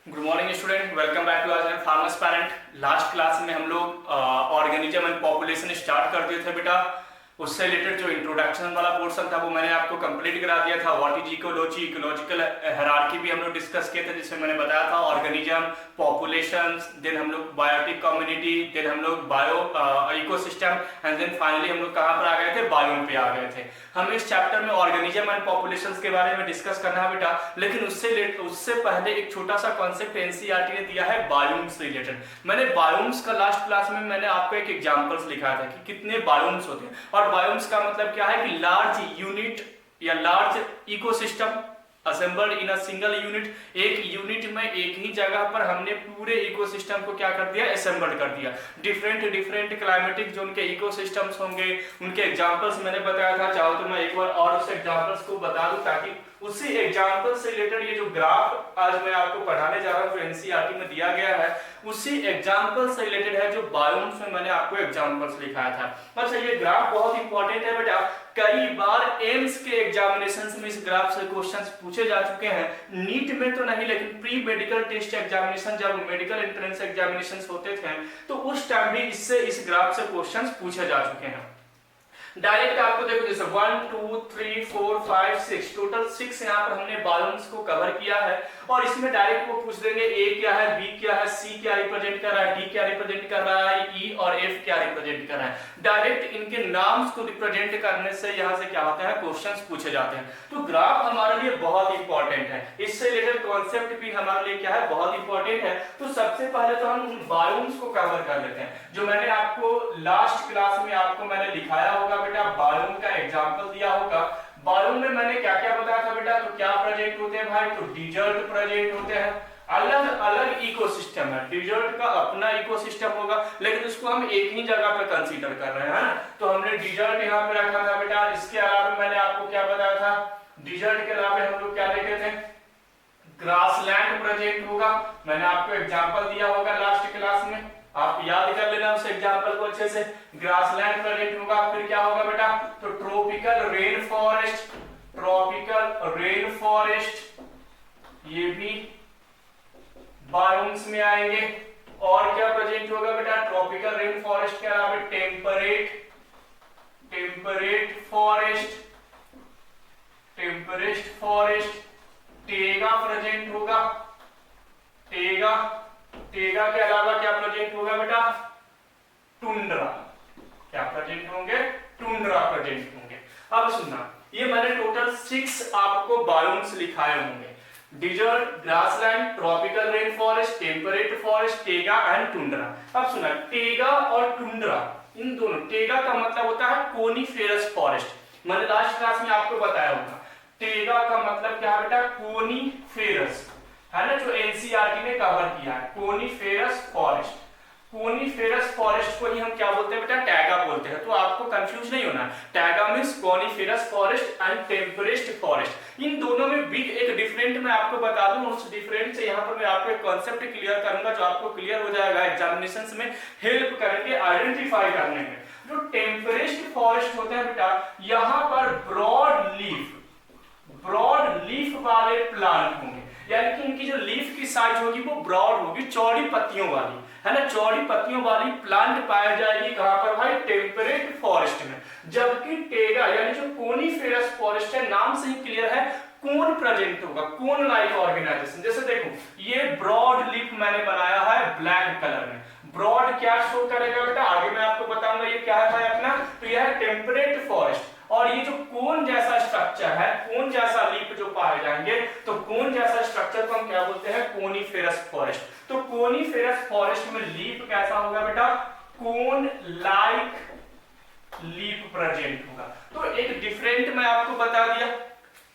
Good morning student, welcome back to our farmers parent. Last class में हम लोग organism and population start कर दिए थे बेटा। उससे रिलेटेड जो इंट्रोडक्शन वाला पोर्शन था वो मैंने आपको कंप्लीट करा दिया था। What is ecology, ecological hierarchy भी हम लोग डिस्कस किए थे, जिसमें मैंने बताया था ऑर्गेनिज्म, पॉपुलेशन, देन हम लोग बायोटिक कम्युनिटी, देन हम लोग bio ecosystem and then finally हम लोग कहाँ पर आ गए थे, बायोम पे आ गए थे। हम इस चैप्टर में ऑर्गेनिज्म एंड पॉपुलेशन के बारे में डिस्कस करना है बेटा, लेकिन उससे पहले एक छोटा सा कॉन्सेप्ट एनसीईआरटी ने दिया है बायोम्स से रिलेटेड। मैंने बायोम्स का लास्ट क्लास में मैंने आपको एक एग्जांपल्स लिखा था कि कितने बायोम्स होते हैं, और बायोम्स का मतलब क्या है कि लार्ज यूनिट या large ecosystem assembled in a single unit. एक यूनिट में एक ही जगह पर हमने पूरे इकोसिस्टम को क्या कर दिया, असेंबल्ड कर दिया। डिफरेंट क्लाइमेटिक जो उनके इकोसिस्टम्स होंगे उनके एग्जांपल्स मैंने बताया था। चाहो तो मैं एक बार और उस एग्जांपल्स को बता दूं, ताकि उसी एग्जांपल से रिलेटेड ये जो ग्राफ आज मैं आपको पढ़ाने जा रहा हूं जो एनसीईआरटी में दिया गया है, उसी एग्जांपल से रिलेटेड है जो बायोम्स में मैंने आपको एग्जांपल्स लिखाया था। अच्छा, ये ग्राफ बहुत इंपॉर्टेंट है बेटा। कई बार एम्स के एग्जामिनेशंस में इस ग्राफ से क्वेश्चंस पूछे जा चुके हैं। नीट में तो नहीं, लेकिन प्री मेडिकल टेस्ट एग्जामिनेशन, जब मेडिकल एंट्रेंस एग्जामिनेशंस होते थे तो उस टाइम भी इस ग्राफ से क्वेश्चंस पूछे जा चुके हैं। डायरेक्ट आपको देखो, जैसे 1 2 3 4 5 6 टोटल 6 यहाँ पर हमने बायोम्स को कवर किया है, और इसमें डायरेक्ट वो पूछ देंगे ए क्या है, बी क्या है, सी क्या रिप्रेजेंट कर रहा है, डी क्या रिप्रेजेंट कर रहा है, ई और एफ क्या रिप्रेजेंट कर रहा है। डायरेक्ट इनके नाम्स को रिप्रेजेंट करने से यहाँ से क्या होता है, क्वेश्चंस पूछे जाते हैं। तो ग्राफ हमारे लिए बहुत इंपॉर्टेंट है, इससे रिलेटेड कॉन्सेप्ट भी हमारे लिए क्या है, बहुत इंपॉर्टेंट है। तो सबसे पहले तो हम बायोम्स को कवर कर लेते हैं, जो मैंने आपको लास्ट क्लास में आपको मैंने दिखाया होगा बेटा। बायोम का एग्जांपल दिया होगा। बायोम में मैंने क्या क्या बताया था बेटा, तो क्या प्रेजेंट होते हैं भाई, तो डिजर्ट प्रेजेंट होते हैं। अलग अलग इकोसिस्टम है, डिजर्ट का अपना इकोसिस्टम होगा, लेकिन उसको हम एक ही जगह पे कंसीडर कर रहे हैं। तो हमने डिजर्ट यहाँ पे रखा था बेटा। इसके अलावा मैंने आपको क्या बताया था, डिजर्ट के अलावा हम लोग क्या देखे थे, ग्रासलैंड प्रेजेंट होगा। मैंने आपको एग्जांपल दिया होगा लास्ट क्लास में, आप याद कर लेना उस एग्जांपल को अच्छे से। ग्रासलैंड प्रेजेंट होगा, फिर क्या होगा बेटा, तो tropical rain forest, tropical rain forest ये भी बायोम्स में आएंगे। और क्या प्रेजेंट होगा बेटा, ट्रॉपिकल रेन फॉरेस्ट के अलावा टेम्परेट फॉरेस्ट, टेगा प्रेजेंट होगा। टेगा के अलावा क्या प्रेजेंट होगा बेटा, टुंड्रा। क्या प्रेजेंट होंगे, टुंड्रा प्रेजेंट होंगे। अब सुनना, ये मैंने टोटल 6 आपको बायोम्स लिखाए होंगे, desert, grassland, tropical rain forest, temperate forest, taiga and tundra. अब सुना, टेगा और टुंड्रा, इन दोनों, टेगा का मतलब होता है कोनीफेरस फॉरेस्ट। मैंने लास्ट क्लास में आपको बताया होगा, टेगा का मतलब क्या है बेटा, कोनीफेरस है ना, जो एनसीईआरटी ने कवर किया है, कोनीफेरस फॉरेस्ट। कोनीफेरस फॉरेस्ट को ही हम क्या बोलते हैं बेटा, टैगा बोलते हैं। तो आपको कंफ्यूज नहीं होना, taiga means coniferous forest and temperate forest. इन दोनों में बिग एक डिफरेंट मैं आपको बता दूं, उस डिफरेंट से यहाँ पर मैं आपको एक कॉन्सेप्ट क्लियर करूंगा, जो आपको क्लियर हो जाएगा, एग्जामिनेशंस में हेल्प करेंगे आइडेंटिफाई करने में। जो टेम्परेट फॉरेस्ट होते हैं बेटा, यहाँ पर ब्रॉड लीफ वाले प्लांट होंगे, यानी कि इनकी जो लीफ की साइज होगी वो ब्रॉड होगी, चौड़ी पत्तियों वाली, है ना, चौड़ी पत्तियों वाली प्लांट पाया जाएगी कहां पर भाई, टेम्परेट फॉरेस्ट में। जबकि टेगा यानी जो कोनीफेरस फॉरेस्ट है, नाम से ही क्लियर है, कोन प्रेजेंट होगा, कोन लाइक ऑर्गेनाइजेशन। जैसे देखो, ये ब्रॉड लीफ मैंने बनाया है ब्लैक कलर में। ब्रॉड क्या शो करेगा बेटा, आगे मैं आपको बताऊंगा ये क्या है अपना। तो यह है टेम्परेट फॉरेस्ट, और ये जो कोन जैसा स्ट्रक्चर है, कोन जैसा लीफ जो पाए जाएंगे, तो कोन जैसा स्ट्रक्चर को हम क्या बोलते हैं, कोनीफेरस फॉरेस्ट। तो कोनीफेरस फॉरेस्ट में लीफ कैसा होगा बेटा, कोन लाइक लीफ प्रेजेंट होगा। तो एक डिफरेंट मैं आपको बता दिया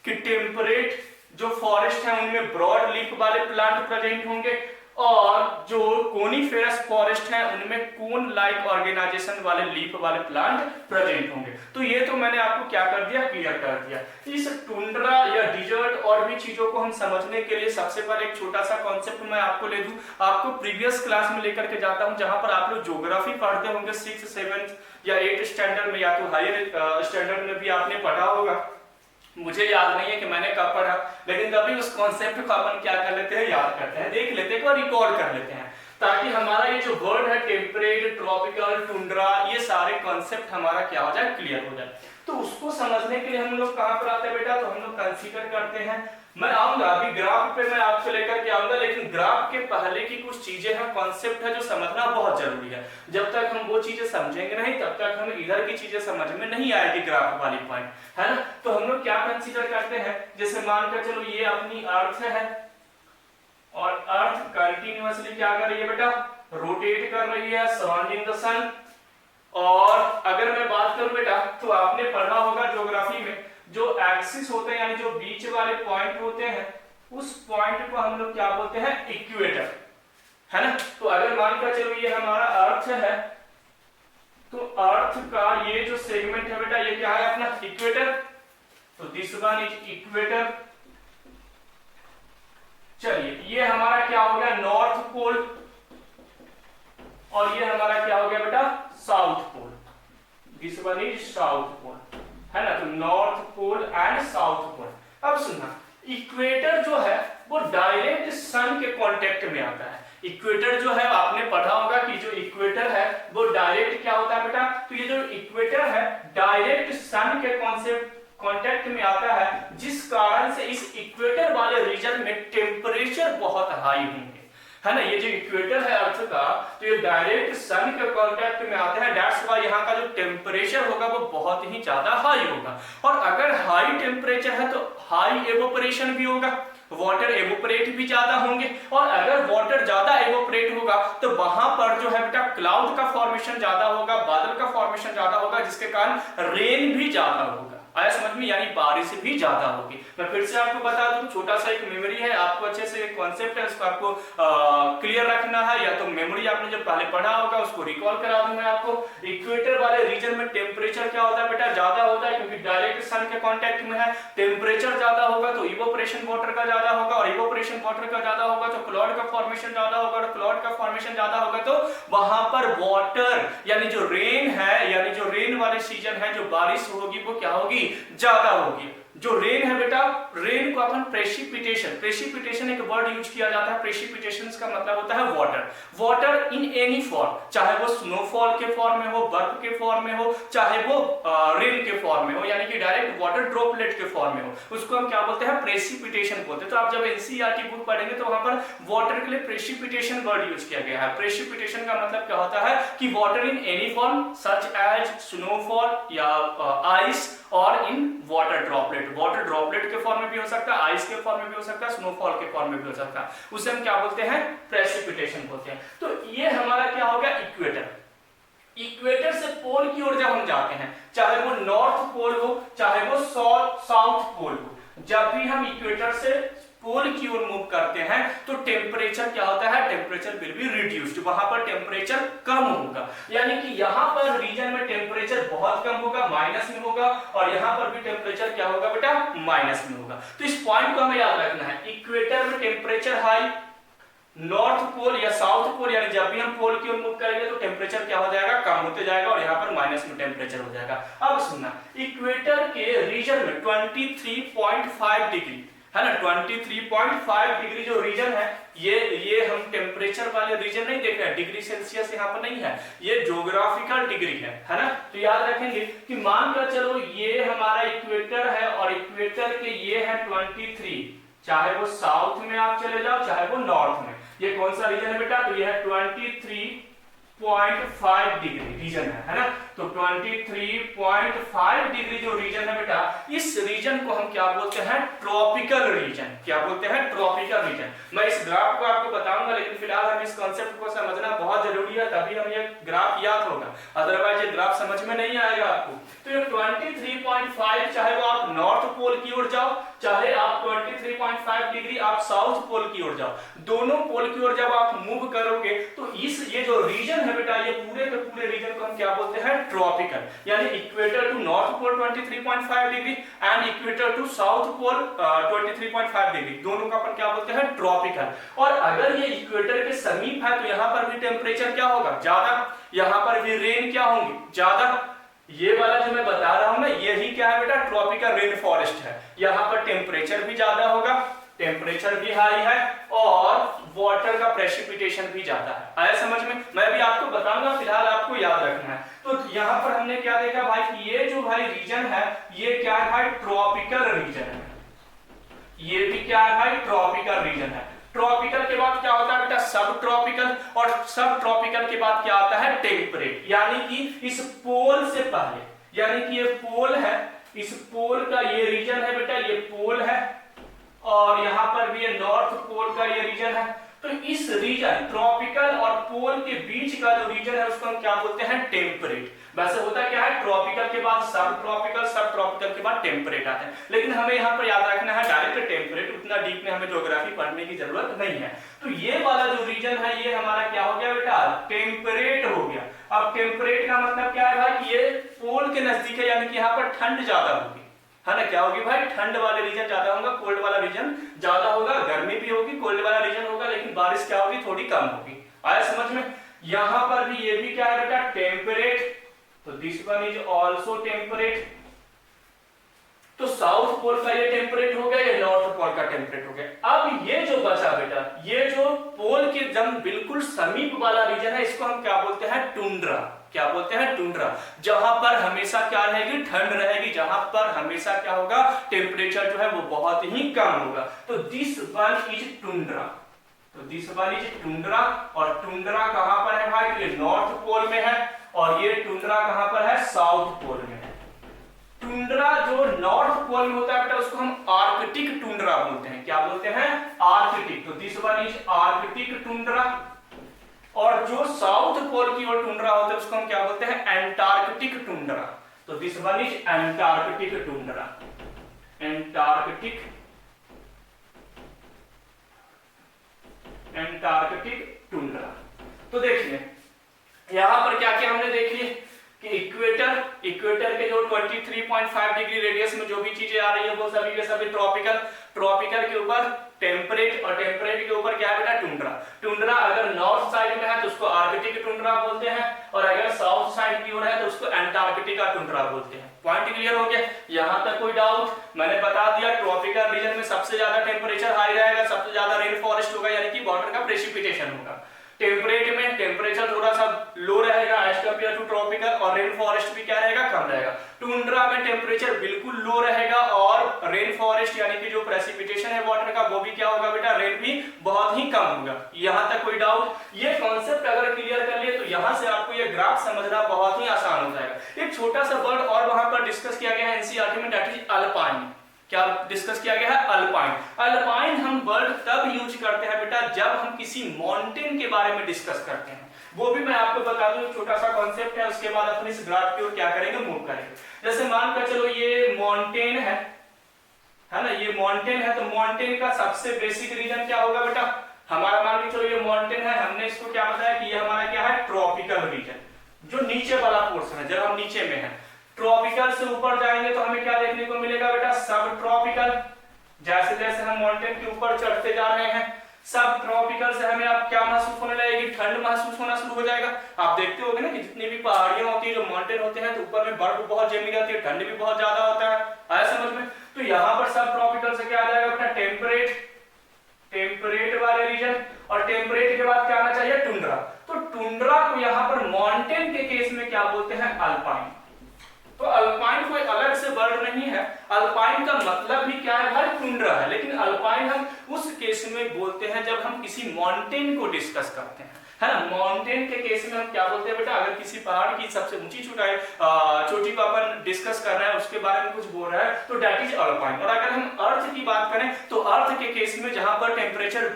कि टेम्परेट जो फॉरेस्ट है उनमें ब्रॉड लीफ वाले प्लांट प्रेजेंट होंगे, और जो कोनीफेरस फॉरेस्ट है उनमें कोन लाइक ऑर्गेनाइजेशन वाले लीफ वाले प्लांट प्रेजेंट होंगे। तो ये तो मैंने आपको क्या कर दिया, क्लियर कर दिया। इस टुंड्रा या डिजर्ट और भी चीजों को हम समझने के लिए सबसे पहले एक छोटा सा कॉन्सेप्ट मैं आपको ले दूं, आपको प्रीवियस क्लास में लेकर के जाता हूं, जहां पर आप लोग ज्योग्राफी पढ़ते होंगे 6th 7th या 8th स्टैंडर्ड में, या तो हायर स्टैंडर्ड में भी आपने पढ़ा होगा। मुझे याद नहीं है कि मैंने कब पढ़ा, लेकिन तभी उस कॉन्सेप्ट को अपन क्या कर लेते हैं, याद करते हैं, देख लेते हैं और रिकॉल कर लेते हैं, ताकि हमारा ये जो वर्ड है टेम्परेट, ट्रॉपिकल, टुंड्रा, ये सारे कॉन्सेप्ट हमारा क्या हो जाए, क्लियर हो जाए। तो उसको समझने के लिए हम लोग कहाँ पर आते हैं बेटा, तो हम लोग कंसीडर करते हैं, मैं आऊंगा अभी ग्राफ पे, मैं आपसे लेकर के आऊंगा, लेकिन ग्राफ के पहले की कुछ चीजें हैं, कॉन्सेप्ट है जो समझना बहुत जरूरी है। जब तक हम वो चीजें समझेंगे नहीं तब तक हमें इधर की चीजें समझ में नहीं आएगी, ग्राफ वाली पॉइंट, है ना। तो हम लोग क्या कंसीडर करते हैं, जैसे मानकर चलो ये अपनी अर्थ है और अर्थ कंटिन्यूअसली क्या कर रही है बेटा, रोटेट कर रही है सराउंडिंग द सन। और अगर मैं बात करूं बेटा, तो आपने पढ़ा होगा ज्योग्राफी में, जो एक्सिस होते हैं यानी जो बीच वाले पॉइंट होते हैं, उस पॉइंट को हम लोग क्या बोलते हैं, इक्वेटर, है ना। तो अगर मानकर चलो ये हमारा अर्थ है, तो अर्थ का ये जो सेगमेंट है बेटा, ये क्या है अपना इक्वेटर, तो दिस वन इज इक्वेटर। चलिए ये हमारा क्या हो गया, नॉर्थ पोल, और ये हमारा क्या हो गया बेटा, south pole, this one is south pole, है ना। तो north pole and south pole. अब सुनना, इक्वेटर जो है वो डायरेक्ट सन के कांटेक्ट में आता है। इक्वेटर जो है आपने पढ़ा होगा कि जो इक्वेटर है वो डायरेक्ट क्या होता है बेटा, तो ये जो इक्वेटर है डायरेक्ट सन के कांटेक्ट में आता है, जिस कारण से इस इक्वेटर वाले रीजन में टेम्परेचर बहुत हाई होंगे, है ना। ये जो इक्वेटर है अर्थ का, तो ये डायरेक्ट सन के कांटेक्ट में आते हैं, दैट्स व्हाई यहाँ का जो टेम्परेचर होगा वो बहुत ही ज्यादा हाई होगा। और अगर हाई टेम्परेचर है तो हाई एवोपरेशन भी होगा, वाटर एवोपरेट भी ज्यादा होंगे, और अगर वाटर ज्यादा एवोपरेट होगा तो वहां पर जो है बेटा क्लाउड का फॉर्मेशन ज्यादा होगा, बादल का फॉर्मेशन ज्यादा होगा, जिसके कारण रेन भी ज्यादा होगा। आया समझ में, यानी बारिश भी ज्यादा होगी। मैं फिर से आपको बता दूं, छोटा सा एक मेमोरी है, आपको अच्छे से एक कॉन्सेप्ट है, उसको आपको क्लियर रखना है, या तो मेमोरी आपने जो पहले पढ़ा होगा उसको रिकॉल करा दूं मैं आपको। इक्वेटर वाले रीजन में टेम्परेचर क्या होता है बेटा, ज्यादा होता है, क्योंकि डायरेक्ट सन के कांटेक्ट में है। टेम्परेचर ज्यादा होगा तो इवोपरेशन वाटर का ज्यादा होगा, और इवोपरेशन वाटर का ज्यादा होगा तो क्लाउड का फॉर्मेशन ज्यादा होगा, और क्लाउड का फॉर्मेशन ज्यादा होगा तो वहां पर वाटर यानी जो रेन है, यानी जो रेन वाले सीजन है, जो बारिश होगी वो क्या होगी, ज्यादा होगी। जो रेन है बेटा, रेन को अपन प्रेसिपिटेशन एक वर्ड यूज किया जाता है, प्रेसिपिटेशन का मतलब होता है water, water in any form, चाहे वो स्नोफॉल के फॉर्म में हो, बर्फ के फॉर्म में हो, चाहे वो रेन के फॉर्म में हो, यानी कि डायरेक्ट वाटर ड्रॉपलेट के फॉर्म में हो, उसको हम क्या बोलते हैं, प्रेसिपिटेशन बोलते हैं। तो आप जब एनसीईआरटी बुक पढ़ेंगे तो वहां पर वाटर के लिए प्रेसिपिटेशन वर्ड यूज किया गया है। प्रेसिपिटेशन का मतलब क्या होता है कि water in any form such as snowfall या आइस, और इन वाटर ड्रॉपलेट, वाटर ड्रॉपलेट के फॉर्म में भी हो सकता है, आइस के फॉर्म में भी हो सकता है, स्नोफॉल के फॉर्म में भी हो सकता है, उसे हम क्या बोलते हैं, प्रेसिपिटेशन बोलते हैं। तो ये हमारा क्या हो गया, इक्वेटर। इक्वेटर से पोल की ओर जब हम जाते हैं, चाहे वो नॉर्थ पोल हो चाहे वो साउथ पोल हो, जब भी हम इक्वेटर से पोल की ओर मूव करते हैं तो टेम्परेचर क्या होता है, टेम्परेचर विल बी रिड्यूस्ड, वहां पर टेम्परेचर कम होगा, यानी कि यहां पर रीजन में टेम्परेचर बहुत कम होगा, माइनस में होगा, और यहां पर भी टेम्परेचर क्या होगा बेटा, माइनस में होगा। तो इस पॉइंट को हमें याद रखना है, इक्वेटर में टेम्परेचर हाई, नॉर्थ पोल या साउथ पोल, यानी जब भी हम पोल की ओर मूव करेंगे तो टेम्परेचर क्या हो जाएगा, कम होते जाएगा, और यहाँ पर माइनस में टेम्परेचर हो जाएगा। अब सुनना, इक्वेटर के रीजन में 23.5 डिग्री, है ना, 23.5 डिग्री जो रीजन है, ये हम टेम्परेचर वाले रीजन नहीं देख रहे हैं, डिग्री सेल्सियस यहाँ पर नहीं है, ये ज्योग्राफिकल डिग्री है ना। तो याद रखेंगे कि मान कर चलो ये हमारा इक्वेटर है, और इक्वेटर के ये है 23, चाहे वो साउथ में आप चले जाओ चाहे वो नॉर्थ में, ये कौन सा रीजन है बेटा, तो ये है 23.5 डिग्री रीजन है ना। तो 23.5 डिग्री जो रीजन है बेटा, इस रीजन को हम क्या बोलते हैं, ट्रॉपिकल रीजन। क्या बोलते हैं, ट्रॉपिकल रीजन। मैं इस ग्राफ को आपको बताऊंगा, लेकिन फिलहाल हमें इस कॉन्सेप्ट को समझना बहुत जरूरी है, तभी हम ये ग्राफ याद होगा, अदरवाइज ये ग्राफ समझ में नहीं आएगा आपको। तो ये 23.5, चाहे वो आप नॉर्थ पोल की ओर जाओ चाहे आप 23.5 डिग्री आप साउथ पोल की ओर जाओ, दोनों पोल की ओर जब आप मूव करोगे तो ये जो रीजन है बेटा, ये पूरे के पूरे रीजन को हम क्या बोलते हैं, ट्रॉपिकल, यानी equator to north pole 23.5 degree and equator to south pole 23.5 degree, दोनों का अपन क्या बोलते हैं, ट्रॉपिकल। और अगर ये इक्वेटर के समीप है तो यहाँ पर भी टेम्परेचर क्या होगा, ज्यादा, यहाँ पर भी रेन क्या होंगे, ज्यादा, ये वाला जो मैं बता रहा हूं ना, यही क्या है बेटा, ट्रॉपिकल रेन फॉरेस्ट है। यहाँ पर टेम्परेचर भी ज्यादा होगा, टेम्परेचर भी हाई है और वाटर का प्रेसिपिटेशन भी ज्यादा है। आया समझ में? मैं भी आपको बताऊंगा, फिलहाल आपको याद रखना है। तो यहाँ पर हमने क्या देखा भाई, ये जो भाई रीजन है, ये क्या है भाई, ट्रॉपिकल रीजन है। ये भी क्या है भाई, ट्रॉपिकल रीजन है। ट्रॉपिकल के बाद क्या होता है बेटा, सब ट्रॉपिकल, और सब ट्रॉपिकल के बाद क्या आता है, टेम्परेट। यानी कि इस पोल से पहले, यानी कि ये पोल है, इस पोल का ये रीजन है बेटा, ये पोल है, और यहां पर भी ये नॉर्थ पोल का ये रीजन है। तो इस रीजन ट्रॉपिकल और पोल के बीच का जो रीजन है उसको हम क्या बोलते हैं, टेम्परेट। वैसे होता क्या है, ट्रॉपिकल के बाद सब ट्रॉपिकल, सब ट्रॉपिकल के बाद टेम्परेट आते हैं। लेकिन हमें यहाँ पर याद रखना है डायरेक्ट टेम्परेट, उतना डीप में हमें ज्योग्राफी पढ़ने की जरूरत नहीं है। तो ये वाला जो रीजन है ये हमारा क्या हो गया बेटा, टेम्परेट हो गया। अब टेम्परेट का मतलब क्या है भाई, ये पोल के नजदीक है, यानी कि यहाँ पर ठंड ज्यादा होगी, है ना। क्या होगी भाई, ठंड वाले रीजन ज्यादा होगा, कोल्ड वाला रीजन ज्यादा होगा। गर्मी भी होगी, कोल्ड वाला रीजन होगा, लेकिन बारिश क्या होगी, थोड़ी कम होगी। आया समझ में? यहां पर भी ये भी क्या है बेटा, टेम्परेट। तो this one is also temperate. तो साउथ पोल का ये टेम्परेट हो गया, ये नॉर्थ पोल का टेम्परेट हो गया। अब ये जो बचा बेटा, ये जो पोल के एकदम बिल्कुल समीप वाला रीजन है, इसको हम क्या बोलते हैं, टुंड्रा। क्या बोलते हैं, टुंड्रा। जहां पर हमेशा क्या रहेगी, ठंड रहेगी, जहां पर हमेशा क्या होगा, टेम्परेचर जो है वो बहुत ही कम होगा। तो दिस वन इज टुंड्रा। तो दिस वन इज टुंड्रा। और टुंड्रा कहां पर है भाई, ये नॉर्थ पोल में है, और ये टुंड्रा कहां पर है, साउथ पोल में है। टुंड्रा जो नॉर्थ पोल में होता है बेटा, उसको हम आर्कटिक टुंड्रा बोलते हैं। क्या बोलते हैं, आर्कटिक। तो this one is Arctic tundra. और जो साउथ पोल की ओर टुंड्रा होता है उसको हम क्या बोलते हैं, एंटार्कटिक टुंड्रा। तो this one is Antarctic tundra. Antarctic tundra. तो देखिए यहां पर क्या क्या हमने देख ली कि इक्वेटर के जो 23.5 डिग्री रेडियस में जो भी चीजें आ रही है वो सभी के सभी ट्रॉपिकल के ऊपर टेम्परेट, और टेम्परेट के ऊपर क्या है बेटा, टुंड्रा। टुंड्रा अगर नॉर्थ साइड में है तो उसको आर्कटिक टुंड्रा बोलते हैं, और अगर साउथ साइड की ओर है तो उसको एंटार्कटिका टुंड्रा बोलते हैं। पॉइंट क्लियर हो गया? यहां तक कोई डाउट? मैंने बता दिया ट्रॉपिकल रीजन में सबसे ज्यादा टेम्परेचर हाई रहेगा, सबसे ज्यादा रेन फॉरेस्ट होगा, यानी कि वाटर का प्रेसिपिटेशन होगा। टेम्परेट में टेम्परेचर थोड़ा सा लो रहेगा एज कंपेयर टू ट्रॉपिकल, और रेन फॉरेस्ट भी क्या रहेगा, कम रहेगा। टुंड्रा में टेम्परेचर बिल्कुल लो रहेगा, और रेन फॉरेस्ट यानी कि जो प्रेसिपिटेशन है वाटर का वो भी क्या होगा बेटा, रेन भी बहुत ही कम होगा। यहां तक कोई डाउट? ये कॉन्सेप्ट अगर क्लियर कर लिए तो यहां से आपको ये ग्राफ समझना बहुत ही आसान हो जाएगा। एक छोटा सा वर्ड और वहां पर डिस्कस किया गया है एनसीईआरटी में, दैट इज अल्पाइन। क्या डिस्कस किया गया है, अल्पाइन। अल्पाइन हम वर्ड तब यूज करते हैं बेटा जब हम किसी माउंटेन के बारे में डिस्कस करते हैं। वो भी मैं आपको बता दूं, छोटा सा कॉन्सेप्ट है, उसके बाद अपने इस ग्राफ की ओर क्या करेंगे, मूव करेंगे। जैसे मानकर चलो ये माउंटेन है ना, ये माउंटेन है, तो माउंटेन का सबसे बेसिक रीजन क्या होगा बेटा, हमारा मान के चलो ये माउंटेन है, हमने इसको क्या बताया कि ये हमारा क्या है, ट्रॉपिकल रीजन, जो नीचे वाला पोर्शन है, जब हम नीचे में है। ट्रॉपिकल से ऊपर जाएंगे तो हमें क्या देखने को मिलेगा बेटा, सब ट्रॉपिकल। जैसे जैसे हम माउंटेन के ऊपर चढ़ते जा रहे हैं, सब ट्रॉपिकल से हमें अब क्या महसूस होने लगेगी, ठंड महसूस होना शुरू हो जाएगा। आप देखते होंगे ना कि जितनी भी पहाड़ियां होती है, जो माउंटेन होते हैं, तो ऊपर में बर्फ बहुत जमी रहती है, ठंड भी बहुत ज्यादा होता है। आया समझ में? तो यहाँ पर सब ट्रॉपिकल से क्या आ जाएगा बेटा, टेम्परेट वाले रीजन, और टेम्परेट के बाद क्या आना चाहिए, टुंड्रा। तो टुंड्रा को यहाँ पर माउंटेन के केस में क्या बोलते हैं, अल्पाइन। तो अल्पाइन कोई अलग से वर्ड नहीं है, अल्पाइन का मतलब भी क्या है भाई, टुंड्रा है। लेकिन अल्पाइन हम उस केस में बोलते हैं जब हम किसी माउंटेन को डिस्कस करते हैं, है ना। माउंटेन के केस में हम क्या बोलते हैं बेटा, अगर किसी पहाड़ की सबसे ऊंची चोटी को अपन डिस्कस कर रहे हैं, उसके बारे में कुछ बोल रहा है, तो दैट इज अल्पाइन। और अगर हम अर्थ की बात करें तो अर्थ के केस में जहां पर टेम्परेचर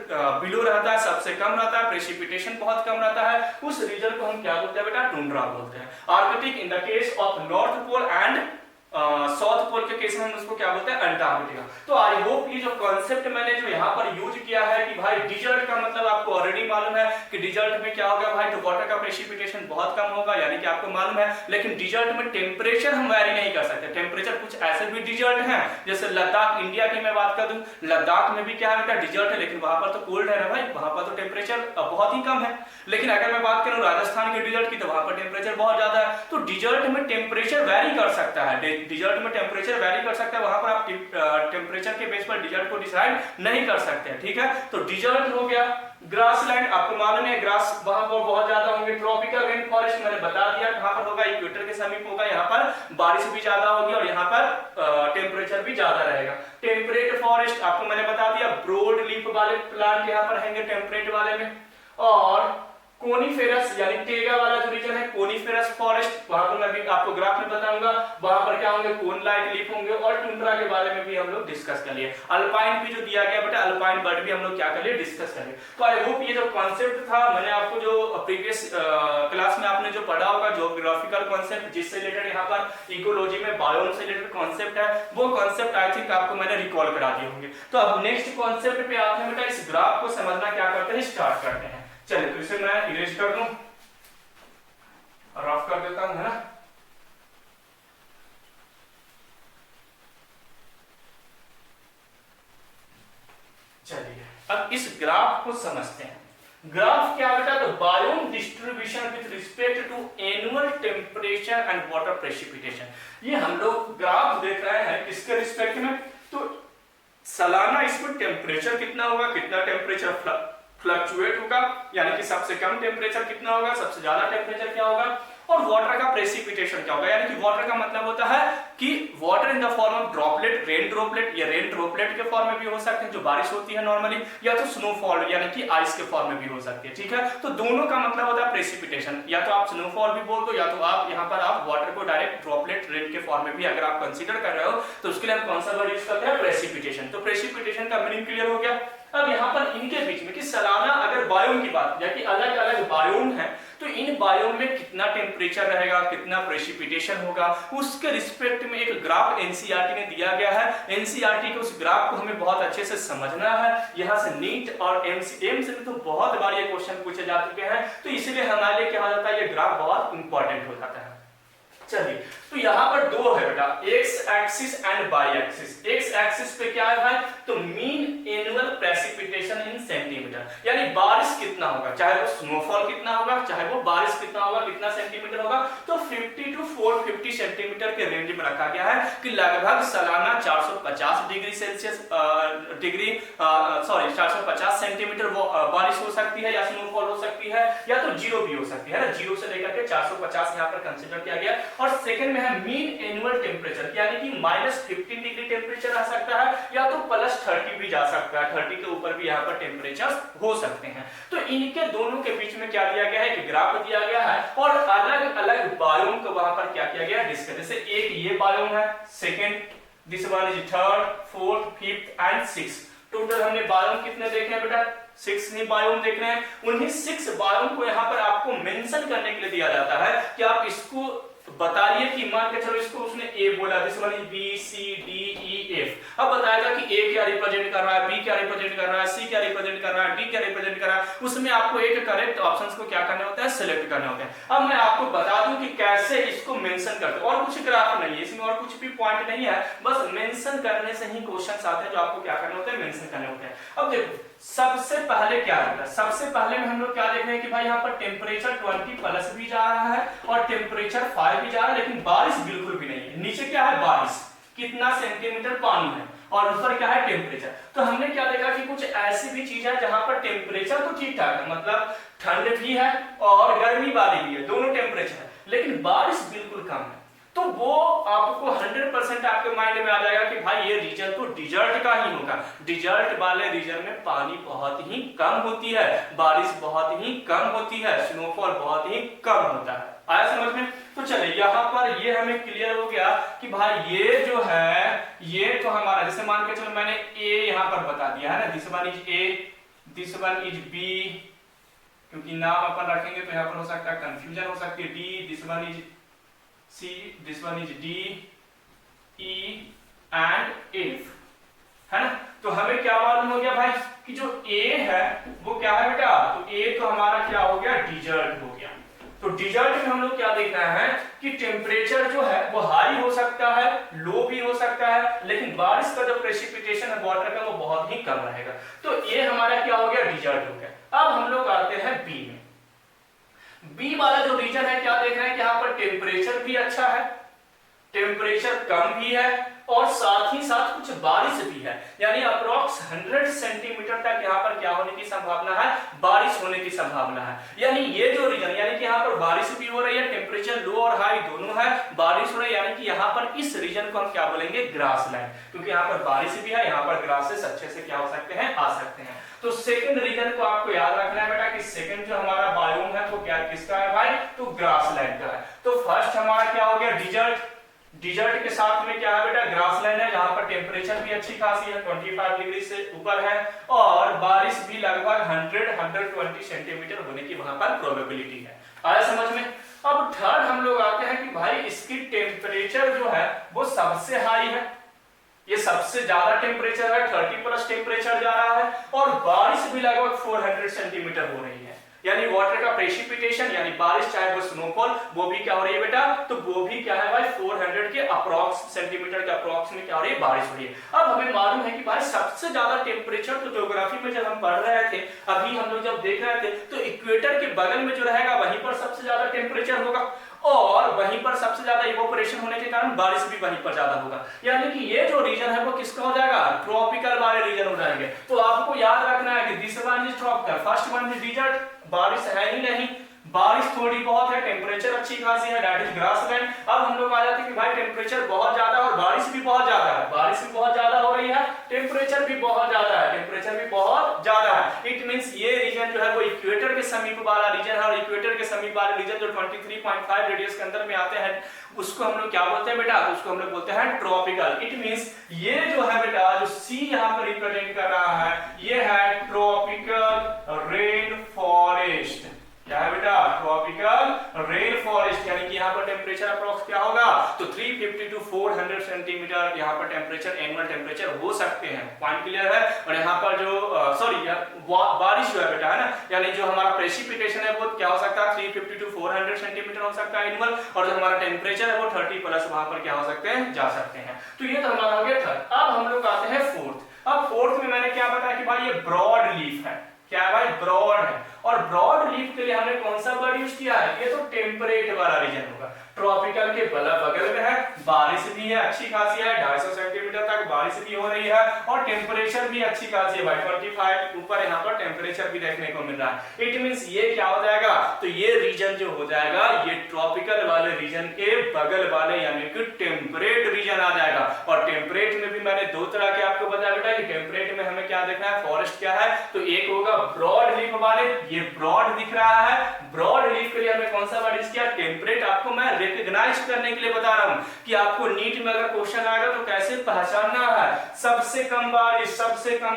बिलो रहता है, सबसे कम रहता है, प्रेसिपिटेशन बहुत कम रहता है, उस रीजन को हम क्या बोलते हैं बेटा, टुंड्रा बोलते हैं। Arctic in the case of north pole and south pole के केस में हम उसको क्या बोलते हैं, अंटार्कटिका। तो आई होप ये जो कॉन्सेप्ट मैंने जो यहाँ पर यूज किया है कि भाई डिजर्ट का मतलब आपको ऑलरेडी मालूम है कि डिजर्ट में क्या होगा भाई, तो वाटर का प्रेसिपिटेशन बहुत कम होगा, यानी कि आपको मालूम है। लेकिन डिजर्ट में टेम्परेचर हम वेरी नहीं कर सकते। टेम्परेचर कुछ ऐसे भी डिजर्ट हैं, जैसे लद्दाख, इंडिया की मैं बात कर दूं, लद्दाख में भी क्या है बेटा, डिजर्ट है, लेकिन वहां पर तो कोल्ड है ना भाई, वहां पर तो टेम्परेचर बहुत ही कम है। लेकिन अगर मैं बात करूं राजस्थान के डिजर्ट की, तो वहां पर टेम्परेचर बहुत ज्यादा है। तो डिजर्ट में टेम्परेचर वेरी कर सकता है, डिजर्ट में टेम्परेचर वेरी कर सकता है, वहां पर आप टेम्परेचर के बेस पर डिजर्ट को डिसाइड नहीं कर सकते, ठीक है। तो डिजर्ट हो गया। ग्रासलैंड आपको मालूम है, ग्रास वहां पर बहुत ज्यादा होंगे। ट्रॉपिकल रेन फॉरेस्ट मैंने बता दिया कहां पर होगा, इक्वेटर के समीप होगा, यहाँ पर बारिश भी ज्यादा होगी और यहाँ पर टेम्परेचर भी ज्यादा रहेगा। टेम्परेट फॉरेस्ट आपको मैंने बता दिया, ब्रॉड लीफ वाले प्लांट यहाँ पर रहेंगे टेम्परेट वाले में। और कोनिफेरस यानी टेगा वाला जो रीजन है, कोनिफेरस फॉरेस्ट, वहां पर मैं भी आपको ग्राफ में बताऊंगा, वहां पर क्या होंगे, कोन लाइक लीफ होंगे। और टुंड्रा के बारे में भी हम लोग डिस्कस कर लिए। अल्पाइन भी जो दिया गया बेटा, अल्पाइन बर्ड भी हम लोग क्या कर लिए, डिस्कस कर लिए। तो आई होप ये जो कॉन्सेप्ट था, मैंने आपको जो प्रीवियस क्लास में आपने जो पढ़ा होगा ज्योग्राफिकल कॉन्सेप्ट, जिससे रिलेटेड यहाँ पर इकोलॉजी में बायोम से रिलेटेड कॉन्सेप्ट है, वो कॉन्सेप्ट आई थिंक आपको मैंने रिकॉल करा दिए होंगे। तो अब नेक्स्ट कॉन्सेप्ट पे आते हैं बेटा, इस ग्राफ को समझना क्या करते हैं, स्टार्ट करते हैं। चलिए तो इसे मैं इरेज कर दूं, रफ कर देता हूं, है ना। चलिए अब इस ग्राफ को समझते हैं। ग्राफ क्या बेटा, तो biome distribution with respect to annual temperature and water precipitation. ये हम लोग ग्राफ देख रहे हैं किसके रिस्पेक्ट में, तो सालाना इसमें टेम्परेचर कितना होगा, कितना टेम्परेचर फ्लक्चुएट होगा, यानी कि सबसे कम टेम्परेचर कितना होगा, सबसे ज्यादा टेम्परेचर क्या होगा, और वाटर का प्रेसिपिटेशन क्या होगा। यानी कि वाटर का मतलब होता है कि water in the form of droplet, rain droplet, या रेन ड्रॉपलेट के फॉर्म में भी हो सकते हैं जो बारिश होती है नॉर्मली, या तो स्नोफॉल यानी कि आइस के फॉर्म में भी हो सकती है, ठीक है। तो दोनों का मतलब होता है प्रेसिपिटेशन, या तो आप स्नोफॉल भी बोल दो, या तो आप यहाँ पर आप वाटर को डायरेक्ट ड्रॉपलेट रेन के फॉर्म में भी अगर आप कंसीडर कर रहे हो, तो उसके लिए हम कौन सा वर्ड यूज करते हैं, प्रेसिपिटेशन। तो प्रेसिपिटेशन का मीनिंग क्लियर हो गया। अब यहाँ पर इनके बीच में कि सालाना अगर बायोम की बात या कि अलग अलग बायोम है, तो इन बायोम में कितना टेम्परेचर रहेगा, कितना प्रेसिपिटेशन होगा, उसके रिस्पेक्ट में एक ग्राफ एनसीईआरटी ने दिया गया है। एनसीईआरटी के उस ग्राफ को हमें बहुत अच्छे से समझना है। यहाँ से नीट और एमसीएम से तो बहुत बार ये क्वेश्चन पूछे जा चुके हैं, तो इसलिए हमारे लिए क्या हो जाता है, ये ग्राफ बहुत इंपॉर्टेंट हो जाता है। चलिए तो यहाँ पर दो है बेटा, X axis and Y axis. X axis पे क्या है भाई, तो mean annual precipitation in centimetre, यानी बारिश कितना होगा, चाहे वो स्नोफॉल कितना होगा, चाहे वो बारिश कितना होगा, कितना सेंटीमीटर होगा, तो 50 to 450 सेंटीमीटर के रेंज में रखा गया है कि लगभग सालाना 450 डिग्री सेल्सियस 450 सेंटीमीटर वो बारिश हो सकती है, या स्नोफॉल हो सकती है, या तो जीरो भी हो सकती है ना, जीरो से लेकर के 450 यहाँ पर कंसीडर किया गया। और सेकंड में है मीन एनुअल टेम्परेचर, यानी कि -15 डिग्री टेम्परेचर आ सकता है, या तो +30 भी जा सकता है, 30 के ऊपर भी यहाँ पर टेम्परेचर हो सकते हैं। तो इनके दोनों के बीच में क्या दिया गया है कि ग्राफ दिया गया है, और अलग अलग बायोम को वहां पर क्या किया गया है, डिस्कस। जैसे एक ये बायोम है, second, this one is third, fourth, fifth and six. Total हमने बायोम कितने देखे हैं बेटा, 6 ही बायोम देख रहे हैं। उन्हीं 6 बायोम को यहाँ पर आपको मेंशन करने के लिए दिया जाता है कि आप इसको बताइए कि मान के चलो इसको उसने ए बोला, this one is B C D E F. अब बताएगा कि ए क्या रिप्रेजेंट कर रहा है, बी क्या रिप्रेजेंट कर रहा है, सी क्या रिप्रेजेंट कर रहा है, डी क्या रिप्रेजेंट कर रहा है। उसमें आपको एक करेक्ट ऑप्शंस को क्या करना होता है, सिलेक्ट करना होता है। अब मैं आपको बता दूं कि कैसे इसको मेंशन करते हैं, और कुछ ग्राफ नहीं है इसमें, और कुछ भी पॉइंट नहीं है, बस मेंशन करने से ही क्वेश्चंस आते हैं जो आपको क्या करना होता है, मेंशन करने होते हैं। अब देखो सबसे पहले क्या होता है, सबसे पहले में हम लोग क्या देख रहे हैं कि भाई यहाँ पर टेम्परेचर 20+ भी जा रहा है और टेम्परेचर 5 भी जा रहा है, लेकिन बारिश बिल्कुल भी नहीं है। नीचे क्या है, बारिश, कितना सेंटीमीटर पानी है, और ऊपर क्या है, टेम्परेचर। तो हमने क्या देखा कि कुछ ऐसी भी चीज है जहां पर टेम्परेचर तो ठीक ठाक है, मतलब ठंड भी है और गर्मी वाली भी है, दोनों टेम्परेचर है, लेकिन बारिश बिल्कुल कम है। तो वो आपको 100% आपके माइंड में आ जाएगा कि भाई ये रीजन तो डिजर्ट का ही होगा। डिजर्ट वाले रीजन में पानी बहुत ही कम होती है, बारिश बहुत ही कम होती है, स्नोफॉल बहुत ही कम होता है। आया समझ में? तो चलिए यहाँ पर ये हमें क्लियर हो गया कि भाई ये जो है, ये तो हमारा, जैसे मान के चलो मैंने ए यहाँ पर बता दिया है ना, this one is A, this one is B, क्योंकि नाम अपन रखेंगे तो यहाँ पर हो सकता है कंफ्यूजन हो सकती है, D, this one is C, this one is D, E and F, है ना। तो हमें क्या मालूम हो गया भाई कि जो ए है वो क्या है बेटा, तो ए तो हमारा क्या हो गया, डिजर्ट हो गया। तो डिजर्ट में हम लोग क्या देख रहे हैं कि टेम्परेचर जो है वो हाई हो सकता है, लो भी हो सकता है, लेकिन बारिश का जो प्रेसिपिटेशन है वाटर का वो बहुत ही कम रहेगा। तो ये हमारा क्या हो गया, डिजर्ट हो गया। अब हम लोग आते हैं बी में। बी वाला जो रीजन है क्या देख रहे हैं कि यहाँ पर टेम्परेचर भी अच्छा है, टेम्परेचर कम भी है और साथ ही साथ कुछ बारिश भी है, यानी अप्रोक्स 100 सेंटीमीटर तक यहाँ पर क्या होने की संभावना है, बारिश होने की संभावना है। यानी ये जो रीजन, यानी कि यहाँ पर बारिश भी हो रही है, टेम्परेचर लो और हाई दोनों है, बारिश हो रही है, यानी कि यहाँ पर इस रीजन को हम क्या बोलेंगे, ग्रासलैंड, क्योंकि यहाँ पर बारिश भी है, यहाँ पर ग्रासेस अच्छे से क्या हो सकते हैं, आ सकते हैं। तो सेकंड रीजन को आपको याद रखना है बेटा कि सेकंड जो हमारा बायोम है वो क्या किसका है भाई, तो ग्रासलैंड का है। तो फर्स्ट हमारा क्या हो गया, डिजर्ट, डिजर्ट के साथ में क्या है बेटा, ग्रासलैंड है, जहां पर टेम्परेचर भी अच्छी खासी है, 25 डिग्री से ऊपर है और बारिश भी लगभग 100-120 सेंटीमीटर होने की वहां पर प्रोबेबिलिटी है। आया समझ में। अब थर्ड हम लोग आते हैं कि भाई इसकी टेम्परेचर जो है वो सबसे हाई है, ये सबसे ज्यादा टेम्परेचर है, 30+ टेम्परेचर जा रहा है और बारिश भी लगभग 400 सेंटीमीटर हो रही है, यानी वाटर का प्रेसिपिटेशन यानी बारिश चाहे वो स्नोफॉल वो भी क्या हो रही है बेटा, तो वो भी क्या है भाई 400 के अप्रॉक्स सेंटीमीटर के अप्रॉक्स में क्या हो रही है, बारिश हो रही है। अब हमें मालूम है कि भाई सबसे ज्यादा टेम्परेचर तो ज्योग्राफी में जब हम पढ़ रहे थे, अभी हम लोग जब देख रहे थे, तो इक्वेटर के बगल में जो रहेगा वहीं पर सबसे ज्यादा टेम्परेचर होगा और वहीं पर सबसे ज्यादा इवोपोरेशन होने के कारण बारिश भी वहीं पर ज्यादा होगा, यानी कि ये जो रीजन है वो किसका हो जाएगा, ट्रॉपिकल वाले रीजन हो जाएंगे। तो आपको याद रखना है कि this one is tropical, first one is desert, बारिश है ही नहीं, बारिश थोड़ी बहुत है, टेम्परेचर अच्छी खासी है, दैट इज ग्रासलैंड। अब हम लोग आ जाते हैं कि भाई टेम्परेचर बहुत ज्यादा और बारिश भी बहुत ज्यादा है, बारिश भी बहुत ज्यादा हो रही है, टेम्परेचर भी बहुत ज्यादा है, टेम्परेचर भी बहुत ज्यादा है। इट मींस ये रीजन जो है वो इक्वेटर के समीप वाला रीजन है और इक्वेटर के समीप वाले रीजन जो 23.5 रेडियस के अंदर में आते हैं उसको हम लोग क्या बोलते हैं बेटा, उसको हम लोग बोलते हैं ट्रॉपिकल। इट मींस ये जो है बेटा, जो सी यहाँ पर रिप्रेजेंट कर रहा है, ये है ट्रॉपिकल रेन फॉरेस्ट। क्या है बेटा, ट्रॉपिकल रेन फॉरेस्ट, यानी कि यहाँ पर टेम्परेचर अप्रॉक्स क्या होगा, तो 350 to 400 सेंटीमीटर यहाँ पर टेम्परेचर, एनुअल टेम्परेचर हो सकते हैं। पॉइंट क्लियर है। और यहाँ पर जो बारिश जो है बेटा, है ना, यानी जो हमारा प्रेसिपिटेशन है वो क्या हो सकता है, 350 to 400 सेंटीमीटर हो सकता है एनुअल, और जो हमारा टेम्परेचर है वो 30+ वहां पर क्या हो सकते हैं, जा सकते हैं। तो ये तो हमारा हो गया थर्ड। अब हम लोग आते हैं फोर्थ। अब फोर्थ में मैंने क्या बताया कि भाई ये ब्रॉड लीफ है, क्या है भाई, ब्रॉड है, और ब्रॉड लीफ के लिए हमने कौन सा वर्ड यूज किया है, ये तो टेम्परेट वाला रीजन होगा, ट्रॉपिकल के बगल में है, बारिश भी है अच्छी खासी है, 250 सेंटीमीटर तक बारिश भी हो रही है और टेम्परेचर भी अच्छी खासी है भाई, 25 ऊपर यहाँ पर टेम्परेचर भी देखने को मिल रहा है। इट मींस ये क्या हो जाएगा, तो ये रीजन जो हो जाएगा ये ट्रॉपिकल वाले रीजन के बगल वाले यानी कि टेम्परेट रीजन आ जाएगा। और टेम्परेट में भी मैंने दो तरह के आपको बताया बेटा कि टेम्परेट में हमें क्या देखना है, फॉरेस्ट क्या है, तो एक होगा ब्रॉड लीफ वाले, ये ब्रॉड दिख रहा है, ब्रॉड लीफ के लिए हमें कौन सा वर्ड यूज किया, टेम्परेट। आपको मैं रिकॉग्नाइज करने के लिए बता रहा हूं कि आपको नीट में अगर क्वेश्चन आएगा तो कैसे पहचानना है, सबसे कम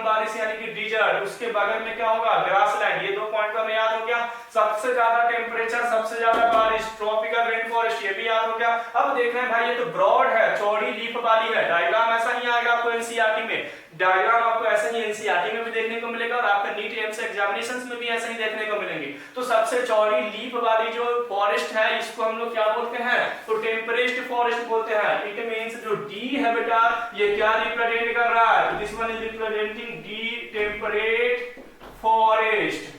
बारिश यानी कि डिजर्ट, उसके बगल में क्या होगा, ग्रासलैंड, ये दो पॉइंट हमें याद हो गया। सबसे ज्यादा टेम्परेचर, सबसे ज्यादा बारिश, ट्रॉपिकल रेन फॉरेस्ट, ये भी याद हो गया। अब देख रहे हैं भाई ये तो ब्रॉड है, चौड़ी लीफ वाली है, डायग्राम ऐसा नहीं आएगा आपको एनसीईआरटी में, डायग्राम आपको ऐसे ही एनसीईआरटी में भी देखने को मिलेगा और आपका नीट एम्स एग्जामिनेशंस में भी ऐसे ही देखने को मिलेंगे। तो सबसे चौड़ी लीफ वाली जो फॉरेस्ट है इसको हम लोग क्या बोलते हैं, तो टेम्परेट फॉरेस्ट बोलते हैं। इट मींस जो डी है बेटा ये क्या रिप्रेजेंट कर रहा है, this one is representing D, temperate forest.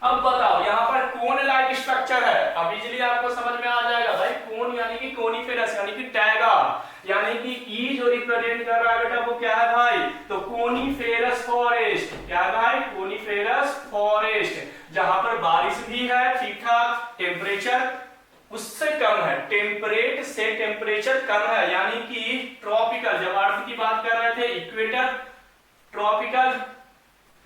अब बताओ यहाँ पर कोन लाइक स्ट्रक्चर है, अब इजीली आपको समझ में आ जाएगा भाई, कोन यानी कि कोनिफेरस यानी कि टैगा, यानी कि ई जो रिप्रेजेंट कर रहा है बेटा वो क्या है भाई, तो कोनिफेरस फॉरेस्ट। क्या है भाई, कोनिफेरस फॉरेस्ट, जहां पर बारिश भी है ठीक ठाक, टेम्परेचर उससे कम है, टेम्परेट से टेम्परेचर कम है, यानी कि ट्रॉपिकल, जब अर्थ की बात कर रहे थे इक्वेटर, ट्रॉपिकल,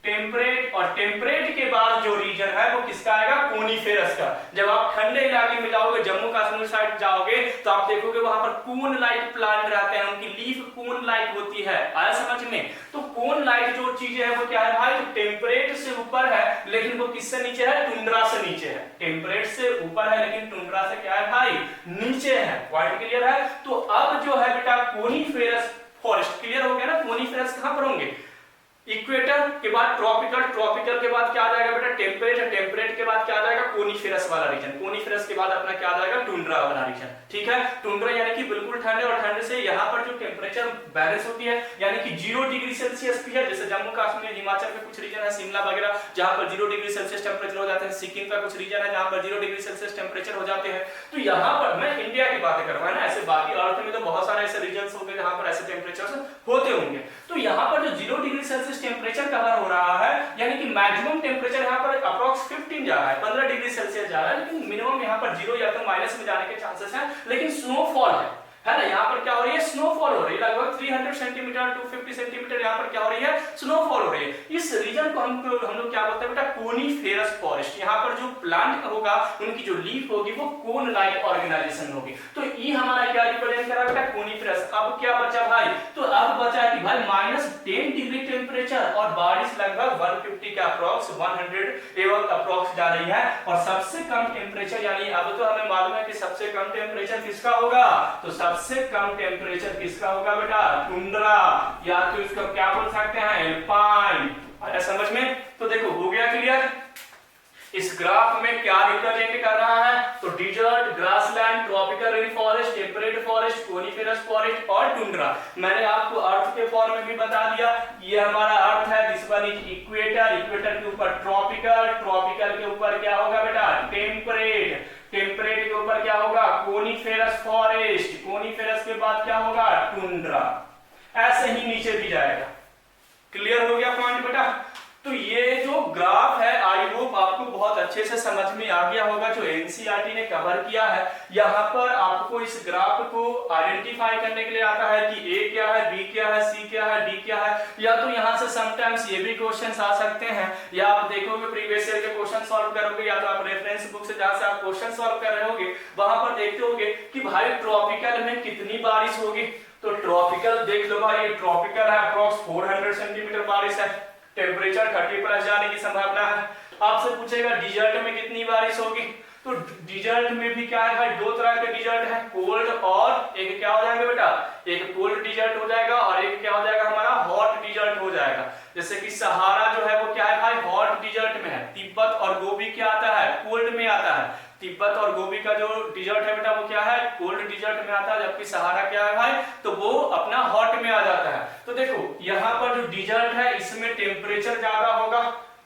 टेम्परेट और टेम्परेट के बाद जो रीजन है वो किसका आएगा, कोनिफेरस का। जब आप ठंडे इलाके में जाओगे, जम्मू कश्मीर साइड जाओगे, तो आप देखोगे वहां पर कोन लाइक प्लांट रहते हैं, उनकी लीफ कोन लाइक होती है। आया समझ में? तो कोन लाइक जो चीज है वो क्या है भाई, तो टेम्परेट से ऊपर है लेकिन वो किससे नीचे है, टुंड्रा से नीचे है। टेम्परेट से ऊपर है लेकिन टुंड्रा से क्या है भाई, नीचे है। पॉइंट क्लियर है? तो अब जो है बेटा कोनिफेरस फॉरेस्ट, क्लियर हो गया ना? कोनिफेरस कहां पर होंगे, इक्वेटर के बाद ट्रॉपिकल, ट्रॉपिकल के बाद क्या आ जाएगा बेटा, टेम्परेट, टेम्परेट के बाद क्या आ जाएगा, कोनिफेरस वाला रीजन, कोनिफेरस के बाद अपना क्या आ जाएगा, टुंड्रा वाला रीजन। ठीक है, टुंड्रा यानी कि बिल्कुल ठंडे, और ठंड से यहाँ पर जो टेम्परेचर बैलेंस होती है यानी कि 0 डिग्री सेल्सियस भी है। जैसे जम्मू कश्मीर, हिमाचल के कुछ रीजन है, शिमला वगैरह, जहां पर 0 डिग्री सेल्सियस टेम्परेचर हो जाते हैं। सिक्किम का कुछ रीजन है जहां पर 0 डिग्री सेल्सियस टेम्परेचर हो जाते हैं। तो यहाँ पर मैं इंडिया की बात कर रहा हूं ना, ऐसे बाकी अर्थ में तो बहुत सारे ऐसे रीजन होंगे जहां पर ऐसे टेम्परेचर होते होंगे। तो यहाँ पर जो 0 डिग्री सेल्सियस टेम्परेचर कवर हो रहा है, यानी कि मैक्सिमम टेम्परेचर यहाँ पर अप्रॉक्स 15 जा रहा है, 15 डिग्री सेल्सियस जा रहा है, लेकिन मिनिमम यहाँ पर 0 या तो माइनस में जाने के चांसेस हैं। लेकिन स्नोफॉल है ना, यहाँ पर क्या हो रही है, स्नोफॉल हो रही है, लगभग 300 सेंटीमीटर 250 सेंटीमीटर यहाँ पर क्या हो रही है, स्नोफॉल हो रही है। इस रीजन को हम लोग क्या बोलते हैं बेटा, कोनिफेरस फॉरेस्ट। यहाँ पर जो प्लांट होगा उनकी जो लीफ होगी वो कोन लाइक ऑर्गेनाइजेशन होगी। तो ये हमारा क्या रिप्रेजेंट करा बेटा, कोनिफेरस। अब क्या बचा भाई, तो अब बचा कि भाई -10 डिग्री टेम्परेचर और बारिश लगभग 150 के अप्रॉक्स 100 एवं अप्रॉक्स जा रही है। और सबसे कम टेम्परेचर, यानी अब तो हमें मालूम है कि सबसे कम टेम्परेचर किसका होगा, तो सबसे कम टेम्परेचर किसका होगा बेटा, टुंड्रा, या तो इसको क्या बोल सकते हैं, एल्पाइन। आया समझ में? तो देखो हो गया क्लियर। इस ग्राफ में क्या रिप्रेजेंट कर रहा है, तो desert, grassland, tropical rain forest, temperate forest, coniferous forest और टुंड्रा। मैंने आपको अर्थ के फॉर्म में भी बता दिया, ये हमारा अर्थ है, this one is equator, equator के ऊपर ट्रॉपिकल, ट्रॉपिकल के ऊपर क्या होगा बेटा, टेम्परेट, टेम्परेट के ऊपर क्या होगा, कोनिफेरस फॉरेस्ट, कोनिफेरस के बाद क्या होगा, टुंड्रा। ऐसे ही नीचे भी जाएगा। क्लियर हो गया पॉइंट बेटा? तो ये जो ग्राफ है, आई होप आपको बहुत अच्छे से समझ में आ गया होगा, जो एनसीईआरटी ने कवर किया है। यहाँ पर आपको इस ग्राफ को आइडेंटिफाई करने के लिए आता है कि ए क्या है, बी क्या है, सी क्या है, डी क्या है। या तो यहाँ से समटाइम्स ये भी क्वेश्चंस आ सकते हैं, या आप देखोगे प्रीवियस ईयर के क्वेश्चन सॉल्व करोगे, या तो आप रेफरेंस बुक से जहां से आप क्वेश्चन सॉल्व कर रहे होगे वहां पर देखते होगे कि भाई ट्रॉपिकल में कितनी बारिश होगी। तो ट्रॉपिकल देख लो भाई, ट्रॉपिकल है, अप्रॉक्स 400 सेंटीमीटर बारिश है, टेम्परेचर 30 प्लस जाने की संभावना है। आपसे पूछेगा डिजर्ट में कितनी बारिश होगी, तो डिजर्ट में भी क्या है भाई, दो तरह के डिजर्ट है, कोल्ड और एक क्या हो जाएगा बेटा, एक कोल्ड डिजर्ट हो जाएगा और एक क्या हो जाएगा हमारा हॉट डिजर्ट हो जाएगा। जैसे कि सहारा जो है वो क्या है भाई, हॉट डिजर्ट में है। तिब्बत और गोबी क्या आता है, कोल्ड में आता है। तिब्बत और गोबी का जो डिजर्ट है बेटा वो क्या है, कोल्ड डिजर्ट में आता है, जबकि सहारा क्या है भाई, तो वो अपना हॉट में आ जाता है। तो देखो यहाँ पर जो डिजर्ट है इसमें टेम्परेचर ज्यादा होगा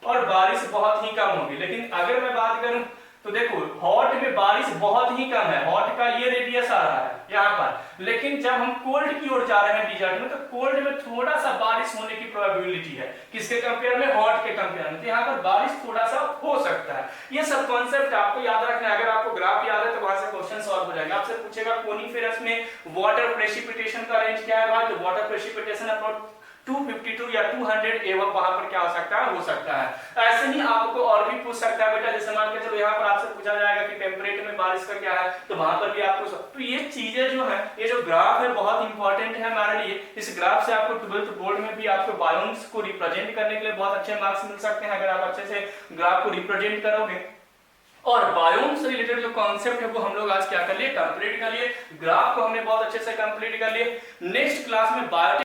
और बारिश बहुत ही कम होगी। लेकिन अगर मैं बात करूं तो देखो हॉट में बारिश बहुत ही कम है, हॉट का ये रेडियस आ रहा है यहाँ पर। लेकिन जब हम कोल्ड की ओर जा रहे हैं डिजर्ट में, तो कोल्ड में थोड़ा सा बारिश होने की प्रोबेबिलिटी है, किसके कंपेयर में, हॉट के कंपेयर में। तो यहाँ पर बारिश थोड़ा सा हो सकता है। ये सब कॉन्सेप्ट आपको याद रखना है। अगर आपको ग्राफ याद है तो वहां से क्वेश्चन सॉल्व हो जाएगा। आपसे पूछेगा कोनिफेरस में वाटर प्रेसिपिटेशन का रेंज क्या है भाई, तो वाटर प्रेसिपिटेशन अबाउट 252 या 200 एवं वहां पर क्या हो सकता है। ऐसे ही आपको और भी पूछ सकता है बेटा, जैसे मान के चलो यहाँ पर आपसे पूछा जाएगा कि टेम्परेट में बारिश का क्या है, तो वहां पर भी आपको। तो ये चीजें जो है, ये जो ग्राफ है बहुत इंपॉर्टेंट है हमारे लिए। इस ग्राफ से आपको 12th बोर्ड में भी आपको बायोम्स को रिप्रेजेंट करने के लिए बहुत अच्छे मार्क्स मिल सकते हैं, अगर आप अच्छे से ग्राफ को रिप्रेजेंट करोगे। और बायोम से रिलेटेड जो कॉन्सेप्ट है वो हम लोग आज क्या कर लिए, कंप्लीट कर लिए। ग्राफ को हमने बहुत अच्छे से कंप्लीट कर लिए। नेक्स्ट क्लास में बायो